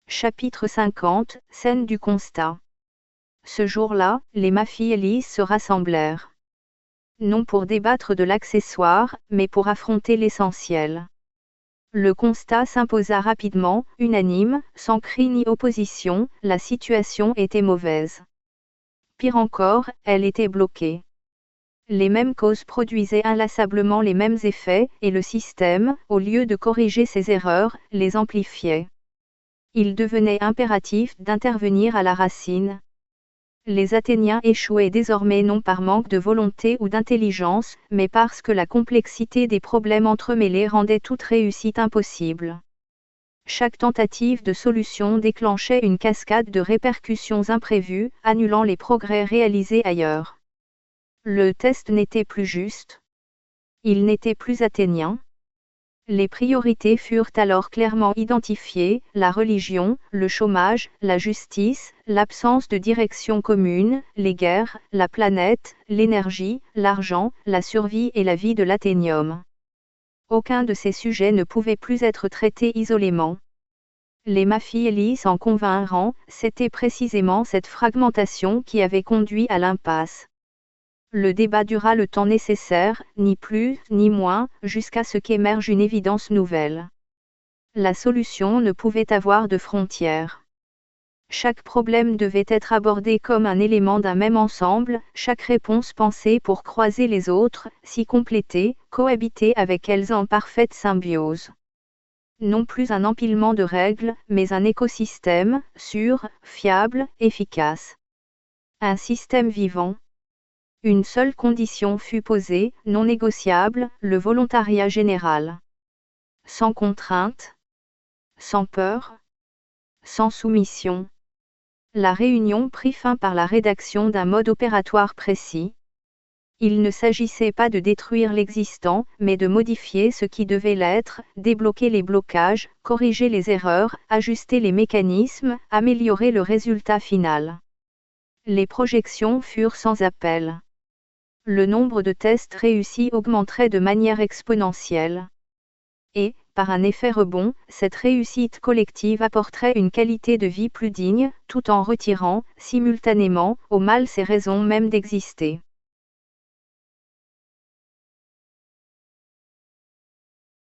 Chapitre 50, Scène du constat. Ce jour-là, les Maphiélis se rassemblèrent. Non pour débattre de l'accessoire, mais pour affronter l'essentiel. Le constat s'imposa rapidement, unanime, sans cri ni opposition, la situation était mauvaise. Pire encore, elle était bloquée. Les mêmes causes produisaient inlassablement les mêmes effets, et le système, au lieu de corriger ces erreurs, les amplifiait. Il devenait impératif d'intervenir à la racine. Les Athéniens échouaient désormais non par manque de volonté ou d'intelligence, mais parce que la complexité des problèmes entremêlés rendait toute réussite impossible. Chaque tentative de solution déclenchait une cascade de répercussions imprévues, annulant les progrès réalisés ailleurs. Le test n'était plus juste. Il n'était plus athénien. Les priorités furent alors clairement identifiées, la religion, le chômage, la justice, l'absence de direction commune, les guerres, la planète, l'énergie, l'argent, la survie et la vie de l'athénium. Aucun de ces sujets ne pouvait plus être traité isolément. Les Maphiélis s'en convinrent, c'était précisément cette fragmentation qui avait conduit à l'impasse. Le débat dura le temps nécessaire, ni plus, ni moins, jusqu'à ce qu'émerge une évidence nouvelle. La solution ne pouvait avoir de frontières. Chaque problème devait être abordé comme un élément d'un même ensemble, chaque réponse pensée pour croiser les autres, s'y compléter, cohabiter avec elles en parfaite symbiose. Non plus un empilement de règles, mais un écosystème, sûr, fiable, efficace. Un système vivant. Une seule condition fut posée, non négociable, le volontariat général. Sans contrainte, sans peur, sans soumission. La réunion prit fin par la rédaction d'un mode opératoire précis. Il ne s'agissait pas de détruire l'existant, mais de modifier ce qui devait l'être, débloquer les blocages, corriger les erreurs, ajuster les mécanismes, améliorer le résultat final. Les projections furent sans appel. Le nombre de tests réussis augmenterait de manière exponentielle. Et, par un effet rebond, cette réussite collective apporterait une qualité de vie plus digne, tout en retirant, simultanément, au mal ses raisons même d'exister.